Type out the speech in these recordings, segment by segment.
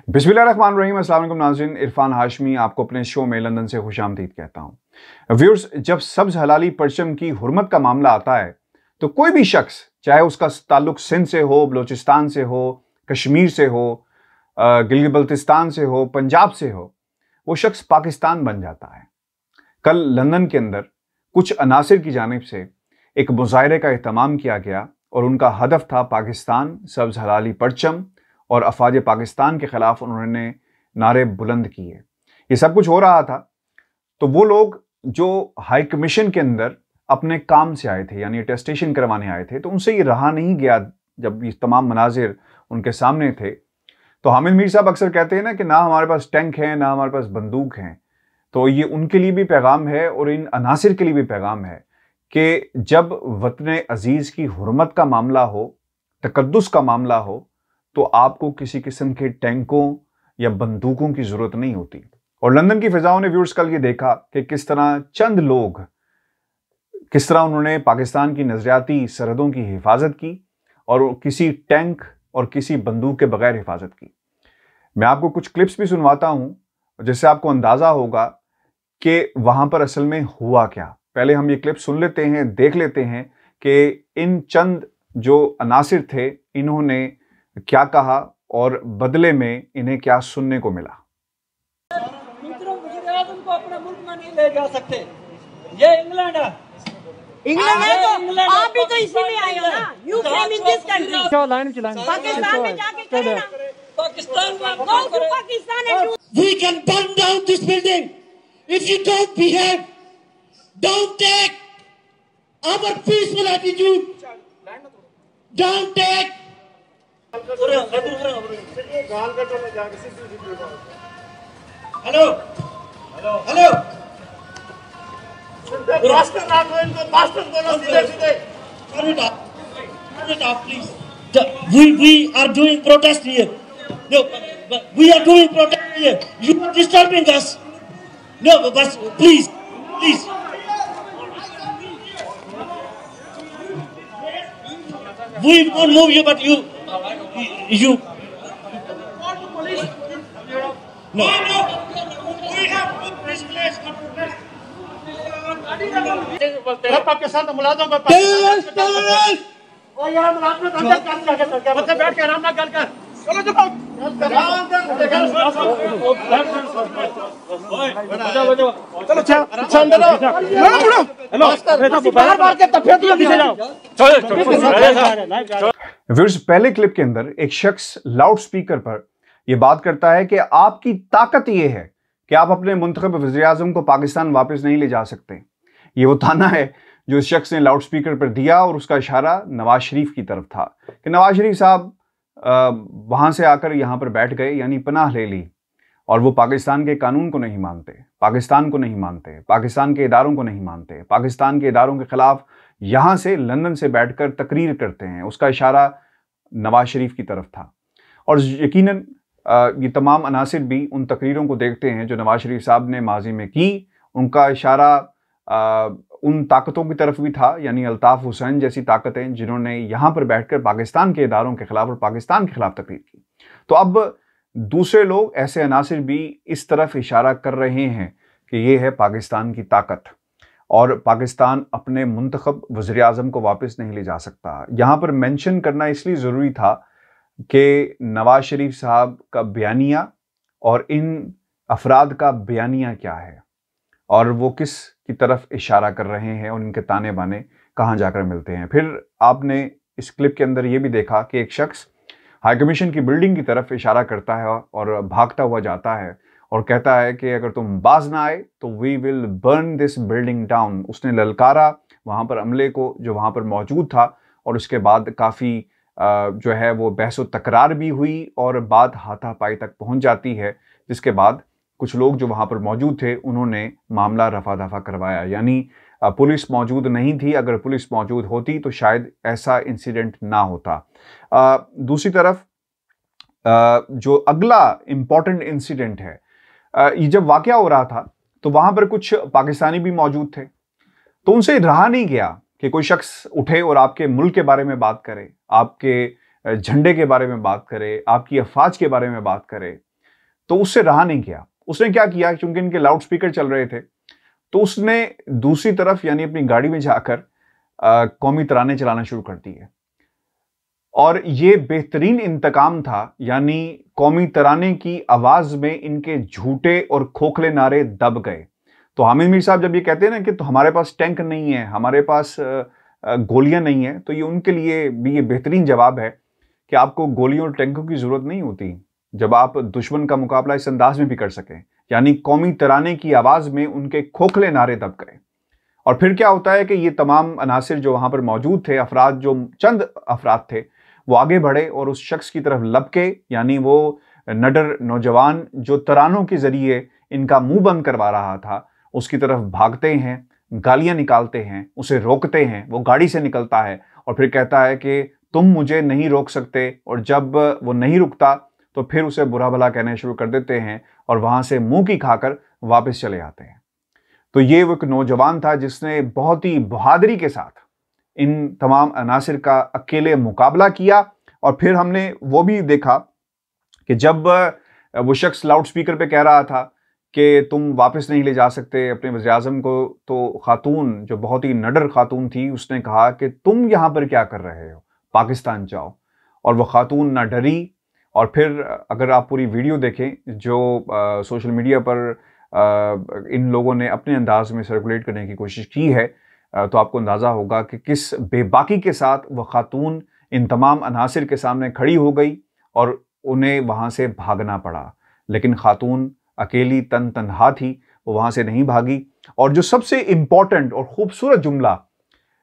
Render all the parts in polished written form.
बिस्मिल्लाहिर्रहमानिर्रहीम। अस्सलाम वालेकुम नाज़रीन, इरफान हाशमी आपको अपने शो में लंदन से खुशामदीद कहता हूँ। व्यूअर्स, जब सब्ज़ हलाली परचम की हुर्मत का मामला आता है तो कोई भी शख्स, चाहे उसका ताल्लुक सिंध से हो, बलोचिस्तान से हो, कश्मीर से हो, गिलगित बल्तिस्तान से हो, पंजाब से हो, वो शख्स पाकिस्तान बन जाता है। कल लंदन के अंदर कुछ अनासिर की जानिब से एक मुजाहरे का एहतमाम किया गया और उनका हदफ था पाकिस्तान, सब्ज़ हलाली परचम और अफवाज पाकिस्तान के खिलाफ उन्होंने नारे बुलंद किए। ये सब कुछ हो रहा था तो वो लोग जो हाई कमीशन के अंदर अपने काम से आए थे, यानी अटेस्टेशन करवाने आए थे, तो उनसे ये रहा नहीं गया। जब ये तमाम मनाजिर उनके सामने थे तो हामिद मीर साहब अक्सर कहते हैं ना कि ना हमारे पास टैंक है, ना हमारे पास बंदूक हैं। तो ये उनके लिए भी पैगाम है और इन अनासिर के लिए भी पैगाम है कि जब वतन अजीज़ की हुर्मत का मामला हो, तकद्दुस का मामला हो, तो आपको किसी किस्म के टैंकों या बंदूकों की जरूरत नहीं होती। और लंदन की फिजाओं ने व्यूअर्स कल ये देखा कि किस तरह चंद लोग, किस तरह उन्होंने पाकिस्तान की नजरियाती सरहदों की हिफाजत की और किसी टैंक और किसी बंदूक के बगैर हिफाजत की। मैं आपको कुछ क्लिप्स भी सुनवाता हूं जिससे आपको अंदाजा होगा कि वहां पर असल में हुआ क्या। पहले हम ये क्लिप सुन लेते हैं, देख लेते हैं कि इन चंद जो अनासिर थे इन्होंने क्या कहा और बदले में इन्हें क्या सुनने को मिला। वज़ीर-ए-आज़म को अपने मुल्क में नहीं ले जा सकते। ये इंग्लैंड है। इंग्लैंड है तो आप भी तो इसी में आए हो ना। You came in this country. Pakistan में जाके करे ना। पाकिस्तान में Go to Pakistan and do. We can burn down this building if you don't behave. Don't take our peaceful attitude. Don't take. Hello hello master रखो इनको, मास्टर बोलो सीधे सीधे। Turn it off, please. We are doing protest here. No, we are doing protest here. You are disturbing us. No, but please, please. We won't move you, but you. No. We have put this place to protest. Pakistan मुलाजों को यार मुलाजमत अंदर कर बैठ के आराम ना कर चलो व्यूअर्स, पहले क्लिप के अंदर एक शख्स लाउड स्पीकर पर यह बात करता है कि आपकी ताकत यह है कि आप अपने मुंतखब वज़ीर-ए-आज़म को पाकिस्तान वापस नहीं ले जा सकते। ये वो ताना है जो इस शख्स ने लाउड स्पीकर पर दिया और उसका इशारा नवाज शरीफ की तरफ था कि नवाज शरीफ साहब वहां से आकर यहां पर बैठ गए, यानी पनाह ले ली, और वो पाकिस्तान के कानून को नहीं मानते, पाकिस्तान को नहीं मानते, पाकिस्तान के इदारों को नहीं मानते, पाकिस्तान के इदारों के खिलाफ यहां से लंदन से बैठकर तकरीर करते हैं। उसका इशारा नवाज शरीफ की तरफ था। और यकीनन ये तमाम अनासिर भी उन तकरीरों को देखते हैं जो नवाज शरीफ साहब ने माजी में की। उनका इशारा उन ताकतों की तरफ भी था, यानी अल्ताफ हुसैन जैसी ताकतें जिन्होंने यहाँ पर बैठकर पाकिस्तान के इदारों के खिलाफ और पाकिस्तान के खिलाफ तकरीर की। तो अब दूसरे लोग, ऐसे अनासिर भी इस तरफ इशारा कर रहे हैं कि ये है पाकिस्तान की ताकत और पाकिस्तान अपने मुंतखब वज़ीर-ए-आज़म को वापस नहीं ले जा सकता। यहाँ पर मेंशन करना इसलिए ज़रूरी था कि नवाज शरीफ साहब का बयानिया और इन अफराद का बयानिया क्या है और वो किस की तरफ इशारा कर रहे हैं और इनके ताने बाने कहाँ जाकर मिलते हैं। फिर आपने इस क्लिप के अंदर ये भी देखा कि एक शख्स हाई कमीशन की बिल्डिंग की तरफ इशारा करता है और भागता हुआ जाता है और कहता है कि अगर तुम बाज ना आए तो we will burn this building down. उसने ललकारा वहाँ पर अमले को जो वहाँ पर मौजूद था और उसके बाद काफ़ी जो है वो बहस व तकरार भी हुई और बात हाथापाई तक पहुँच जाती है, जिसके बाद कुछ लोग जो वहाँ पर मौजूद थे उन्होंने मामला रफा दफा करवाया। यानी पुलिस मौजूद नहीं थी, अगर पुलिस मौजूद होती तो शायद ऐसा इंसिडेंट ना होता। दूसरी तरफ जो अगला इम्पॉर्टेंट इंसिडेंट है, ये जब वाक़या हो रहा था तो वहाँ पर कुछ पाकिस्तानी भी मौजूद थे, तो उनसे रहा नहीं गया कि कोई शख्स उठे और आपके मुल्क के बारे में बात करे, आपके झंडे के बारे में बात करे, आपकी अफवाज के बारे में बात करे। तो उससे रहा नहीं गया। उसने क्या किया, क्योंकि इनके लाउड स्पीकर चल रहे थे, तो उसने दूसरी तरफ यानी अपनी गाड़ी में जाकर कौमी तराने चलाना शुरू कर दिए। और ये बेहतरीन इंतकाम था, यानी कौमी तराने की आवाज में इनके झूठे और खोखले नारे दब गए। तो हामिद मीर साहब जब ये कहते हैं ना कि तो हमारे पास टैंक नहीं है, हमारे पास गोलियां नहीं है, तो ये उनके लिए भी ये बेहतरीन जवाब है कि आपको गोलियों और टैंकों की जरूरत नहीं होती जब आप दुश्मन का मुकाबला इस अंदाज में भी कर सकें। यानी कौमी तराने की आवाज में उनके खोखले नारे दब गए। और फिर क्या होता है कि ये तमाम अनासिर जो वहां पर मौजूद थे, अफराद, जो चंद अफराद थे, वो आगे बढ़े और उस शख्स की तरफ लपके, यानी वो नडर नौजवान जो तरानों के जरिए इनका मुंह बंद करवा रहा था, उसकी तरफ भागते हैं, गालियां निकालते हैं, उसे रोकते हैं। वो गाड़ी से निकलता है और फिर कहता है कि तुम मुझे नहीं रोक सकते, और जब वो नहीं रुकता तो फिर उसे बुरा भला कहने शुरू कर देते हैं और वहां से मुंह की खाकर वापस चले आते हैं। तो ये वो एक नौजवान था जिसने बहुत ही बहादुरी के साथ इन तमाम अनासिर का अकेले मुकाबला किया। और फिर हमने वो भी देखा कि जब वो शख्स लाउड स्पीकर पे कह रहा था कि तुम वापस नहीं ले जा सकते अपने वज़ीर-ए-आज़म को, तो खातून जो बहुत ही नडर खातून थी उसने कहा कि तुम यहाँ पर क्या कर रहे हो, पाकिस्तान जाओ। और वो खातून ना डरी। और फिर अगर आप पूरी वीडियो देखें जो सोशल मीडिया पर इन लोगों ने अपने अंदाज में सर्कुलेट करने की कोशिश की है, तो आपको अंदाज़ा होगा कि किस बेबाकी के साथ वह खातून इन तमाम अनासिर के सामने खड़ी हो गई और उन्हें वहाँ से भागना पड़ा। लेकिन खातून अकेली तन तनहा थी, वो वहाँ से नहीं भागी। और जो सबसे इम्पॉर्टेंट और ख़ूबसूरत जुमला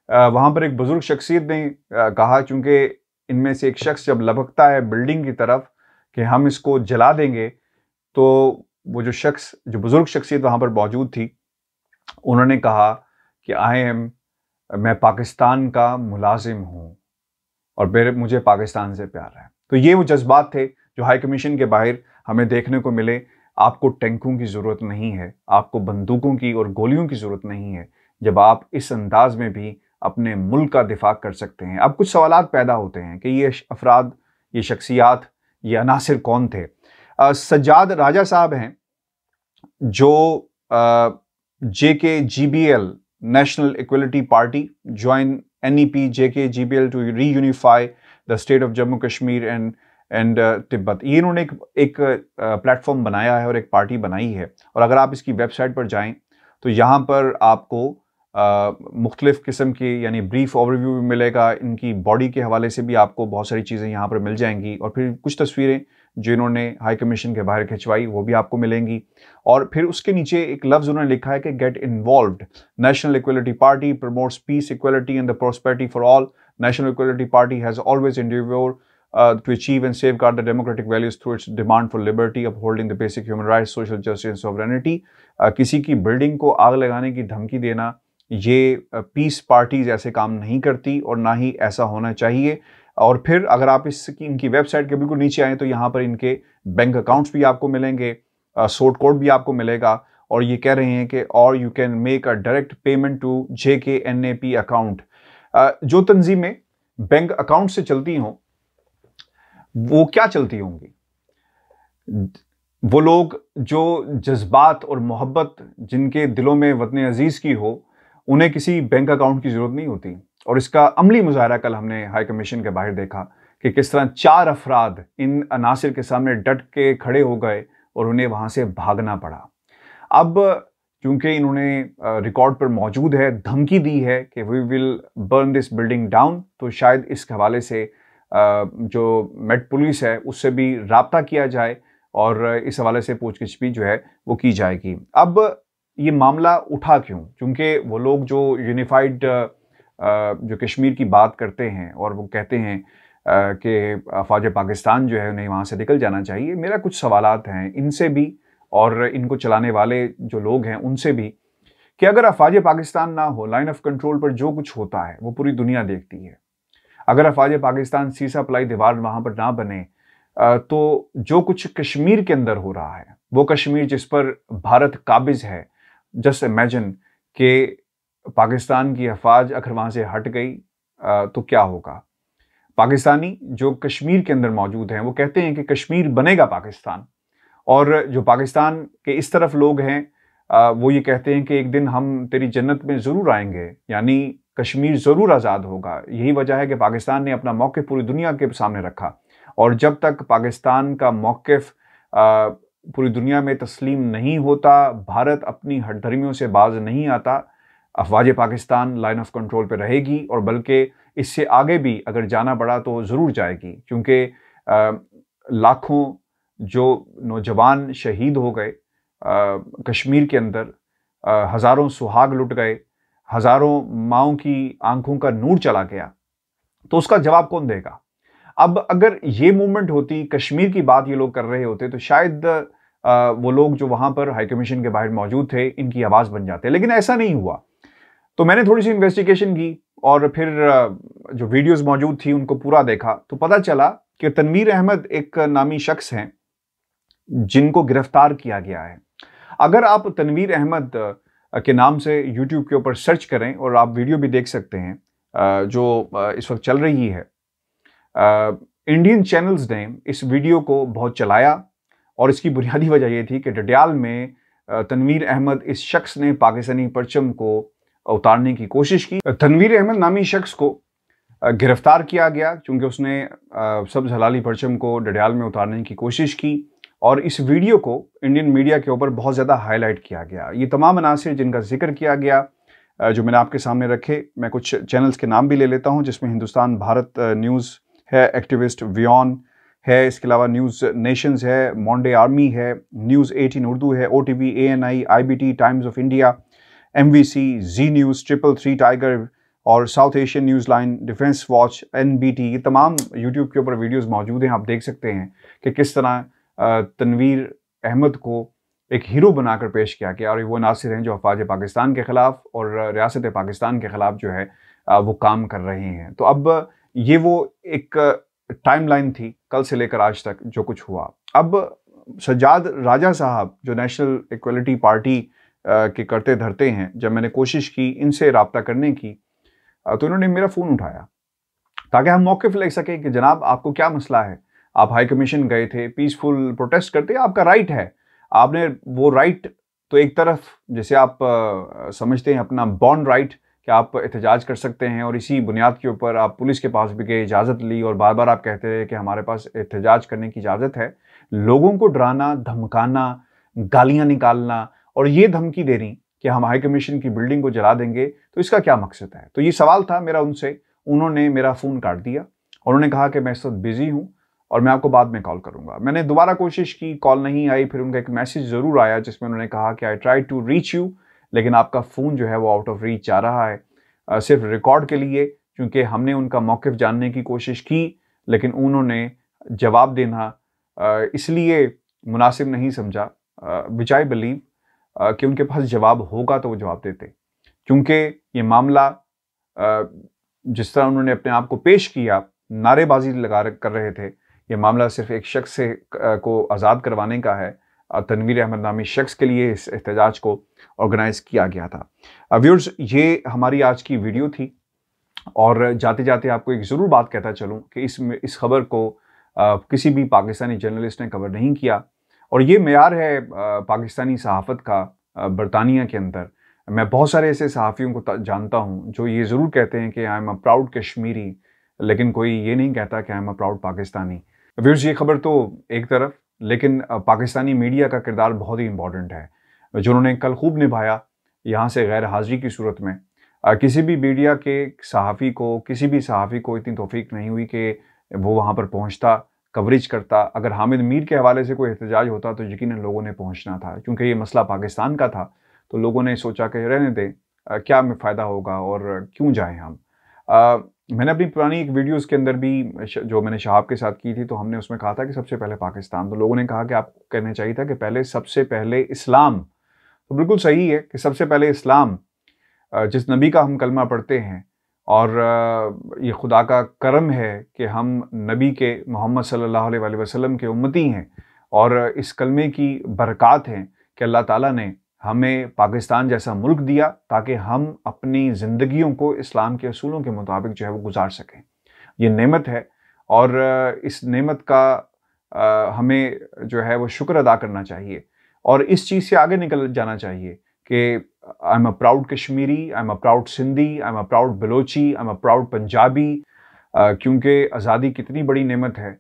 वहाँ पर एक बुज़ुर्ग शख्सियत ने कहा, चूँकि इनमें से एक शख्स जब लपकता है बिल्डिंग की तरफ कि हम इसको जला देंगे, तो वो जो शख्स, जो बुज़ुर्ग शख्सियत वहाँ पर मौजूद थी, उन्होंने कहा कि मैं पाकिस्तान का मुलाजिम हूँ और मुझे पाकिस्तान से प्यार है। तो ये वो जज्बात थे जो हाई कमीशन के बाहर हमें देखने को मिले। आपको टैंकों की ज़रूरत नहीं है, आपको बंदूकों की और गोलियों की ज़रूरत नहीं है, जब आप इस अंदाज में भी अपने मुल्क का दिफा कर सकते हैं। अब कुछ सवालात पैदा होते हैं कि ये अफराद, ये शख्सियात, ये अनासिर कौन थे। सज्जाद राजा साहब हैं जो JKGBL national equality party join NEP JKGBL to reunify the state of Jammu Kashmir and Tibet. ये इन्होंने एक प्लेटफॉर्म बनाया है और एक पार्टी बनाई है। और अगर आप इसकी वेबसाइट पर जाएं तो यहाँ पर आपको मुख्तलिफ किस्म की यानी ब्रीफ ओवरव्यू भी मिलेगा। इनकी बॉडी के हवाले से भी आपको बहुत सारी चीज़ें यहाँ पर मिल जाएंगी। और फिर कुछ तस्वीरें जो इन्होंने हाई कमीशन के बाहर खिंचवाई वो भी आपको मिलेंगी। और फिर उसके नीचे एक लफ्ज़ उन्होंने लिखा है कि get involved, national equality party promotes peace, equality and the prosperity for all. National equality party has always endeavored to achieve and safeguard the democratic values through its demand for liberty, upholding the basic human rights, social justice and sovereignty. किसी की building को आग लगाने की धमकी देना, ये piece parties ऐसे काम नहीं करती और ना ही ऐसा होना चाहिए। और फिर अगर आप इनकी वेबसाइट के बिल्कुल नीचे आएँ तो यहाँ पर इनके बैंक अकाउंट्स भी आपको मिलेंगे, सोर्ट कोड भी आपको मिलेगा। और ये कह रहे हैं कि और you can make a direct payment to JKNAP account. जो तंजीमें बैंक अकाउंट से चलती हों वो क्या चलती होंगी? वो लोग जो जज्बात और मोहब्बत जिनके दिलों में वतन अजीज़ की हो, उन्हें किसी बैंक अकाउंट की ज़रूरत नहीं होती। और इसका अमली मुजाहरा कल हमने हाई कमीशन के बाहर देखा कि किस तरह 4 अफराद इन अनासिर के सामने डट के खड़े हो गए और उन्हें वहाँ से भागना पड़ा। अब क्योंकि इन्होंने रिकॉर्ड पर मौजूद है, धमकी दी है कि we will burn this building down, तो शायद इस हवाले से जो मेट पुलिस है उससे भी राब्ता किया जाए और इस हवाले से पूछगिछ भी जो है वो की जाएगी। अब ये मामला उठा क्यों? क्योंकि वो लोग जो यूनिफाइड जो कश्मीर की बात करते हैं और वो कहते हैं कि अफवाज पाकिस्तान जो है उन्हें वहाँ से निकल जाना चाहिए। मेरा कुछ सवालात हैं इनसे भी और इनको चलाने वाले जो लोग हैं उनसे भी कि अगर अफवाज पाकिस्तान ना हो, लाइन ऑफ कंट्रोल पर जो कुछ होता है वो पूरी दुनिया देखती है। अगर अफवाज पाकिस्तान सीसा पलाई दीवार वहाँ पर ना बने तो जो कुछ कश्मीर के अंदर हो रहा है, वो कश्मीर जिस पर भारत काबिज है, जस्ट इमेजिन कि पाकिस्तान की अफवाज अगर वहाँ से हट गई तो क्या होगा। पाकिस्तानी जो कश्मीर के अंदर मौजूद हैं वो कहते हैं कि कश्मीर बनेगा पाकिस्तान, और जो पाकिस्तान के इस तरफ लोग हैं वो ये कहते हैं कि एक दिन हम तेरी जन्नत में ज़रूर आएंगे, यानी कश्मीर ज़रूर आज़ाद होगा। यही वजह है कि पाकिस्तान ने अपना मौक़िफ़ पूरी दुनिया के सामने रखा, और जब तक पाकिस्तान का मौक़िफ़ पूरी दुनिया में तस्लीम नहीं होता, भारत अपनी हठधर्मियों से बाज नहीं आता, अफ़वाज पाकिस्तान लाइन ऑफ कंट्रोल पे रहेगी, और बल्कि इससे आगे भी अगर जाना पड़ा तो ज़रूर जाएगी, क्योंकि लाखों जो नौजवान शहीद हो गए कश्मीर के अंदर, हज़ारों सुहाग लुट गए, हज़ारों माँओं की आंखों का नूर चला गया, तो उसका जवाब कौन देगा? अब अगर ये मूवमेंट होती, कश्मीर की बात ये लोग कर रहे होते, तो शायद वो लोग जो वहाँ पर हाई कमीशन के बाहर मौजूद थे इनकी आवाज़ बन जाते, लेकिन ऐसा नहीं हुआ। तो मैंने थोड़ी सी इन्वेस्टिगेशन की और फिर जो वीडियोस मौजूद थी उनको पूरा देखा, तो पता चला कि तनवीर अहमद एक नामी शख्स हैं जिनको गिरफ्तार किया गया है। अगर आप तनवीर अहमद के नाम से यूट्यूब के ऊपर सर्च करें, और आप वीडियो भी देख सकते हैं जो इस वक्त चल रही है, इंडियन चैनल्स ने इस वीडियो को बहुत चलाया, और इसकी बुनियादी वजह यह थी कि डडियाल में तनवीर अहमद इस शख्स ने पाकिस्तानी परचम को उतारने की कोशिश की। तनवीर अहमद नामी शख्स को गिरफ्तार किया गया क्योंकि उसने सब्ज़ हलाली परचम को डडियाल में उतारने की कोशिश की, और इस वीडियो को इंडियन मीडिया के ऊपर बहुत ज़्यादा हाईलाइट किया गया। ये तमाम अनासिर जिनका जिक्र किया गया जो मैंने आपके सामने रखे, मैं कुछ चैनल्स के नाम भी ले लेता हूँ, जिसमें हिंदुस्तान भारत न्यूज़ है, एक्टिविस्ट वियॉन है, इसके अलावा न्यूज़ नेशंस है, मॉन्डे आर्मी है, न्यूज़ 18 उर्दू है, OTV, ANI, IBT, Times of India, MVC, Zee News, 333 Tiger और South Asian News Line, Defence Watch, NBT, ये तमाम यूट्यूब के ऊपर वीडियोस मौजूद हैं। आप देख सकते हैं कि किस तरह तनवीर अहमद को एक हीरो बनाकर पेश किया गया, और वो नासिर हैं जो अफ़वाज पाकिस्तान के ख़िलाफ़ और रियासत पाकिस्तान के ख़िलाफ़ जो है वो काम कर रहे हैं। तो अब ये वो एक टाइमलाइन थी कल से लेकर आज तक जो कुछ हुआ। अब सज्जाद राजा साहब जो नेशनल इक्वलिटी पार्टी के करते धरते हैं, जब मैंने कोशिश की इनसे रब्ता करने की तो इन्होंने मेरा फ़ोन उठाया ताकि हम मौक़िफ़ ले सकें कि जनाब आपको क्या मसला है, आप हाई कमीशन गए थे, पीसफुल प्रोटेस्ट करते, आपका राइट है, आपने वो राइट तो एक तरफ जैसे आप समझते हैं अपना बॉन्ड राइट कि आप एहतजाज कर सकते हैं, और इसी बुनियाद के ऊपर आप पुलिस के पास भी गए, इजाज़त ली, और बार बार आप कहते रहे कि हमारे पास एहतजाज करने की इजाज़त है। लोगों को डराना, धमकाना, गालियाँ निकालना और ये धमकी देनी कि हम हाई कमीशन की बिल्डिंग को जला देंगे, तो इसका क्या मकसद है? तो ये सवाल था मेरा उनसे। उन्होंने मेरा फ़ोन काट दिया और उन्होंने कहा कि मैं इस वक्त बिज़ी हूँ और मैं आपको बाद में कॉल करूँगा। मैंने दोबारा कोशिश की, कॉल नहीं आई। फिर उनका एक मैसेज ज़रूर आया जिसमें उन्होंने कहा कि I try to reach you, लेकिन आपका फ़ोन जो है वो आउट ऑफ रीच जा रहा है। सिर्फ रिकॉर्ड के लिए, क्योंकि हमने उनका मौक़िफ़ जानने की कोशिश की, लेकिन उन्होंने जवाब देना इसलिए मुनासिब नहीं समझा, विच आई बिलीव कि उनके पास जवाब होगा तो वो जवाब देते, क्योंकि ये मामला जिस तरह उन्होंने अपने आप को पेश किया, नारेबाजी कर रहे थे, ये मामला सिर्फ एक शख्स से को आज़ाद करवाने का है। तनवीर अहमद नामी शख्स के लिए इस एहतजाज को ऑर्गेनाइज़ किया गया था। व्यूअर्स, ये हमारी आज की वीडियो थी, और जाते जाते आपको एक ज़रूर बात कहता चलूँ कि इस खबर को किसी भी पाकिस्तानी जर्नलिस्ट ने कवर नहीं किया, और ये मेयार है पाकिस्तानी सहाफ़त का बरतानिया के अंदर। मैं बहुत सारे ऐसे सहाफ़ियों को जानता हूँ जो ये ज़रूर कहते हैं कि I am a proud Kashmiri, लेकिन कोई ये नहीं कहता कि I am a proud Pakistani. Viewers, ये खबर तो एक तरफ, लेकिन पाकिस्तानी मीडिया का किरदार बहुत ही इंपॉर्टेंट है, जो उन्होंने कल खूब निभाया यहाँ से गैर हाज़िरी की सूरत में। किसी भी मीडिया के सहाफ़ी को, किसी भी सहाफ़ी को इतनी तौफ़ीक नहीं हुई कि वो वहाँ पर पहुँचता, कवरेज करता। अगर हामिद मीर के हवाले से कोई एहतजाज होता तो यकीनन लोगों ने पहुँचना था, क्योंकि ये मसला पाकिस्तान का था। तो लोगों ने सोचा कि रहने दें, क्या में फ़ायदा होगा और क्यों जाएँ हम। मैंने अपनी पुरानी एक वीडियोस के अंदर भी जो मैंने शहाब के साथ की थी, तो हमने उसमें कहा था कि सबसे पहले पाकिस्तान। तो लोगों ने कहा कि आपको कहना चाहिए था कि पहले सबसे पहले इस्लाम। तो बिल्कुल सही है कि सबसे पहले इस्लाम, जिस नबी का हम कलमा पढ़ते हैं, और ये खुदा का करम है कि हम नबी के मोहम्मद सल्लल्लाहु अलैहि वसल्लम के उम्मती हैं, और इस कलमे की बरक़ात हैं कि अल्लाह ताला ने हमें पाकिस्तान जैसा मुल्क दिया ताकि हम अपनी ज़िंदगियों को इस्लाम के असूलों के मुताबिक जो है वो गुजार सकें। ये नेमत है, और इस नेमत का हमें जो है वो शुक्र अदा करना चाहिए और इस चीज़ से आगे निकल जाना चाहिए कि I am a proud Kashmiri, I am a proud Sindhi, I am a proud Balochi, I am a proud Punjabi. क्योंकि आज़ादी कितनी बड़ी नेमत है।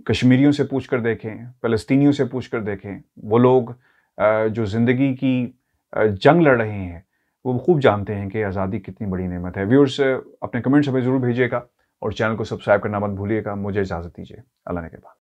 कश्मीरियों से पूछ कर देखें, फ़लस्तीनियों से पूछ कर देखें, वो लोग जो ज़िंदगी की जंग लड़ रहे हैं वो खूब जानते हैं कि आज़ादी कितनी बड़ी नेमत है। व्यूअर्स, अपने कमेंट्स हमें ज़रूर भेजिएगा और चैनल को सब्सक्राइब करना मत भूलिएगा। मुझे इजाज़त दीजिए। अल्लाह ने के बाद।